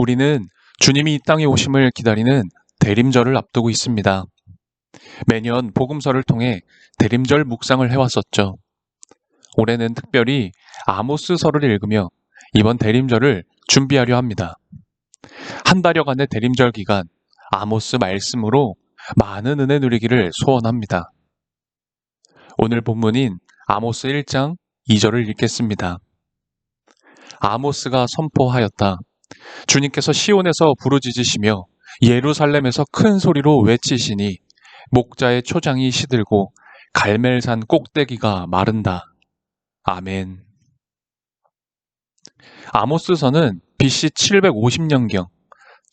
우리는 주님이 이 땅에 오심을 기다리는 대림절을 앞두고 있습니다. 매년 복음서를 통해 대림절 묵상을 해왔었죠. 올해는 특별히 아모스서를 읽으며 이번 대림절을 준비하려 합니다. 한 달여간의 대림절 기간, 아모스 말씀으로 많은 은혜 누리기를 소원합니다. 오늘 본문인 아모스 1장 2절을 읽겠습니다. 아모스가 선포하였다. 주님께서 시온에서 부르짖으시며 예루살렘에서 큰 소리로 외치시니 목자의 초장이 시들고 갈멜산 꼭대기가 마른다. 아멘. 아모스서는 BC 750년경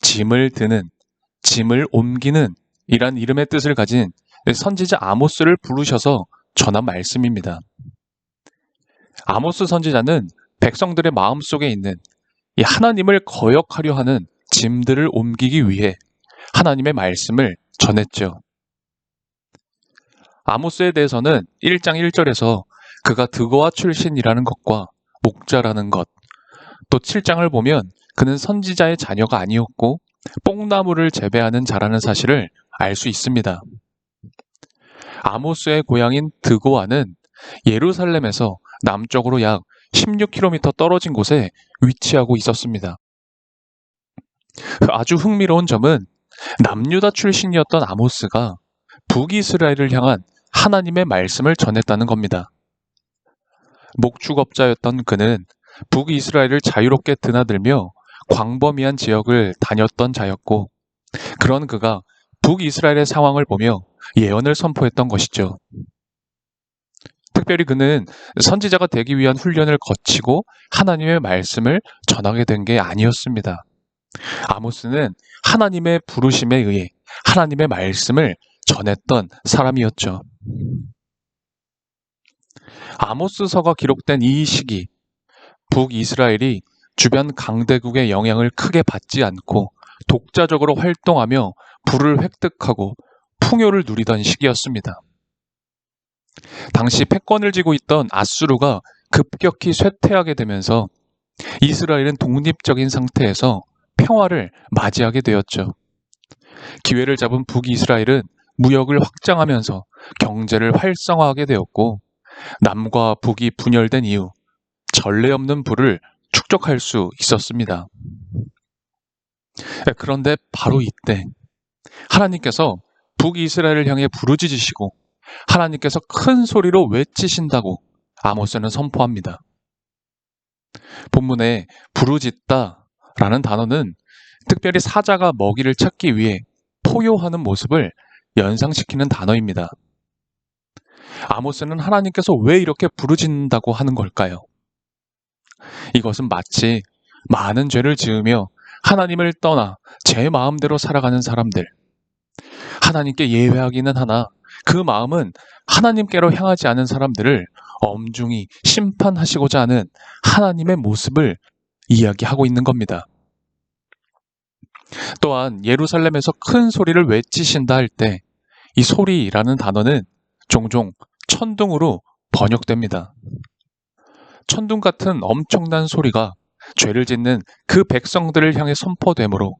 짐을 드는, 짐을 옮기는 이란 이름의 뜻을 가진 선지자 아모스를 부르셔서 전한 말씀입니다. 아모스 선지자는 백성들의 마음속에 있는 이 하나님을 거역하려 하는 짐들을 옮기기 위해 하나님의 말씀을 전했죠. 아모스에 대해서는 1장 1절에서 그가 드고아 출신이라는 것과 목자라는 것, 또 7장을 보면 그는 선지자의 자녀가 아니었고 뽕나무를 재배하는 자라는 사실을 알 수 있습니다. 아모스의 고향인 드고아는 예루살렘에서 남쪽으로 약 16km 떨어진 곳에 위치하고 있었습니다. 아주 흥미로운 점은 남유다 출신이었던 아모스가 북이스라엘을 향한 하나님의 말씀을 전했다는 겁니다. 목축업자였던 그는 북이스라엘을 자유롭게 드나들며 광범위한 지역을 다녔던 자였고, 그런 그가 북이스라엘의 상황을 보며 예언을 선포했던 것이죠. 특별히 그는 선지자가 되기 위한 훈련을 거치고 하나님의 말씀을 전하게 된 게 아니었습니다. 아모스는 하나님의 부르심에 의해 하나님의 말씀을 전했던 사람이었죠. 아모스서가 기록된 이 시기, 북이스라엘이 주변 강대국의 영향을 크게 받지 않고 독자적으로 활동하며 부를 획득하고 풍요를 누리던 시기였습니다. 당시 패권을 쥐고 있던 아수르가 급격히 쇠퇴하게 되면서 이스라엘은 독립적인 상태에서 평화를 맞이하게 되었죠. 기회를 잡은 북이스라엘은 무역을 확장하면서 경제를 활성화하게 되었고, 남과 북이 분열된 이후 전례 없는 부를 축적할 수 있었습니다. 그런데 바로 이때 하나님께서 북이스라엘을 향해 부르짖으시고 하나님께서 큰 소리로 외치신다고 아모스는 선포합니다. 본문에 부르짖다라는 단어는 특별히 사자가 먹이를 찾기 위해 포효하는 모습을 연상시키는 단어입니다. 아모스는 하나님께서 왜 이렇게 부르짖는다고 하는 걸까요? 이것은 마치 많은 죄를 지으며 하나님을 떠나 제 마음대로 살아가는 사람들, 하나님께 예배하기는 하나 그 마음은 하나님께로 향하지 않은 사람들을 엄중히 심판하시고자 하는 하나님의 모습을 이야기하고 있는 겁니다. 또한 예루살렘에서 큰 소리를 외치신다 할 때 이 소리라는 단어는 종종 천둥으로 번역됩니다. 천둥 같은 엄청난 소리가 죄를 짓는 그 백성들을 향해 선포되므로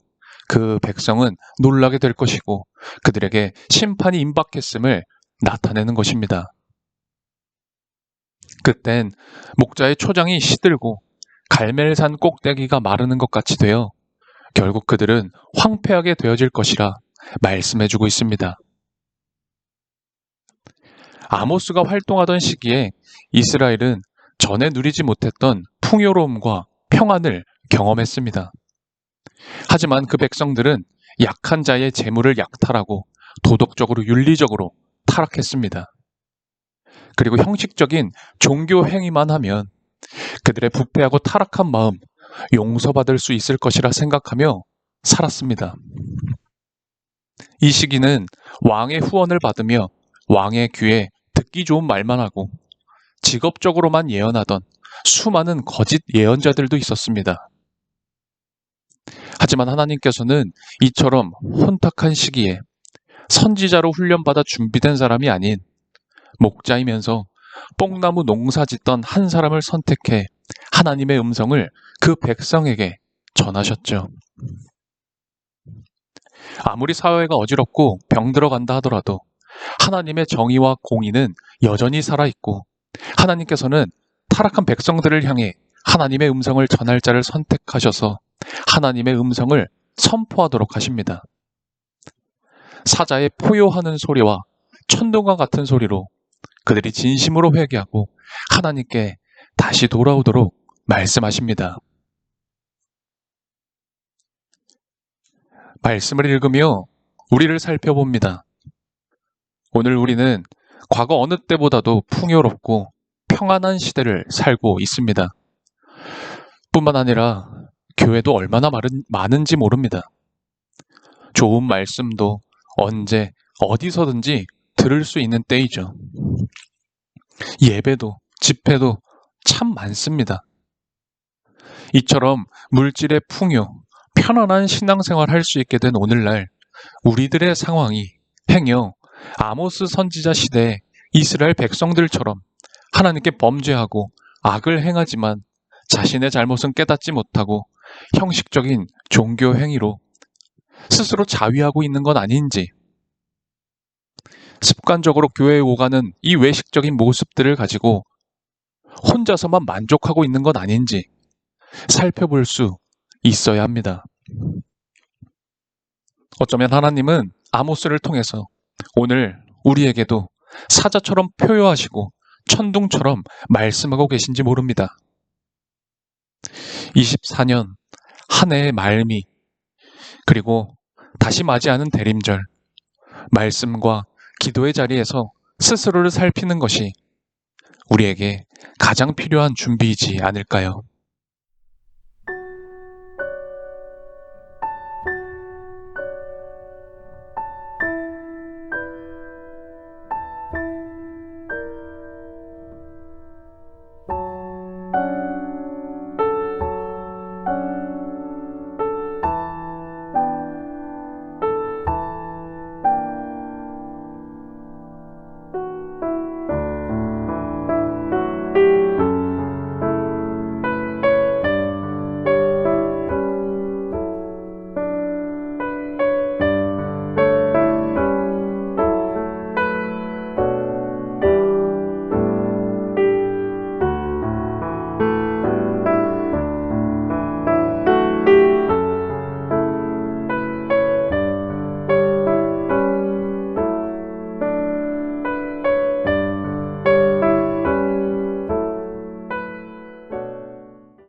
그 백성은 놀라게 될 것이고 그들에게 심판이 임박했음을 나타내는 것입니다. 그땐 목자의 초장이 시들고 갈멜산 꼭대기가 마르는 것 같이 되어 결국 그들은 황폐하게 되어질 것이라 말씀해주고 있습니다. 아모스가 활동하던 시기에 이스라엘은 전에 누리지 못했던 풍요로움과 평안을 경험했습니다. 하지만 그 백성들은 약한 자의 재물을 약탈하고 도덕적으로 윤리적으로 타락했습니다. 그리고 형식적인 종교 행위만 하면 그들의 부패하고 타락한 마음 용서받을 수 있을 것이라 생각하며 살았습니다. 이 시기는 왕의 후원을 받으며 왕의 귀에 듣기 좋은 말만 하고 직업적으로만 예언하던 수많은 거짓 예언자들도 있었습니다. 하지만 하나님께서는 이처럼 혼탁한 시기에 선지자로 훈련받아 준비된 사람이 아닌 목자이면서 뽕나무 농사 짓던 한 사람을 선택해 하나님의 음성을 그 백성에게 전하셨죠. 아무리 사회가 어지럽고 병들어간다 하더라도 하나님의 정의와 공의는 여전히 살아있고 하나님께서는 타락한 백성들을 향해 하나님의 음성을 전할 자를 선택하셔서 하나님의 음성을 선포하도록 하십니다. 사자의 포효하는 소리와 천둥과 같은 소리로 그들이 진심으로 회개하고 하나님께 다시 돌아오도록 말씀하십니다. 말씀을 읽으며 우리를 살펴봅니다. 오늘 우리는 과거 어느 때보다도 풍요롭고 평안한 시대를 살고 있습니다. 뿐만 아니라 교회도 얼마나 많은지 모릅니다. 좋은 말씀도 언제 어디서든지 들을 수 있는 때이죠. 예배도 집회도 참 많습니다. 이처럼 물질의 풍요, 편안한 신앙생활 할 수 있게 된 오늘날 우리들의 상황이 행여 아모스 선지자 시대의 이스라엘 백성들처럼 하나님께 범죄하고 악을 행하지만 자신의 잘못은 깨닫지 못하고 형식적인 종교 행위로 스스로 자위하고 있는 건 아닌지, 습관적으로 교회에 오가는 이 외식적인 모습들을 가지고 혼자서만 만족하고 있는 건 아닌지 살펴볼 수 있어야 합니다. 어쩌면 하나님은 아모스를 통해서 오늘 우리에게도 사자처럼 표효하시고 천둥처럼 말씀하고 계신지 모릅니다. 24년 한 해의 말미, 그리고 다시 맞이하는 대림절, 말씀과 기도의 자리에서 스스로를 살피는 것이 우리에게 가장 필요한 준비이지 않을까요?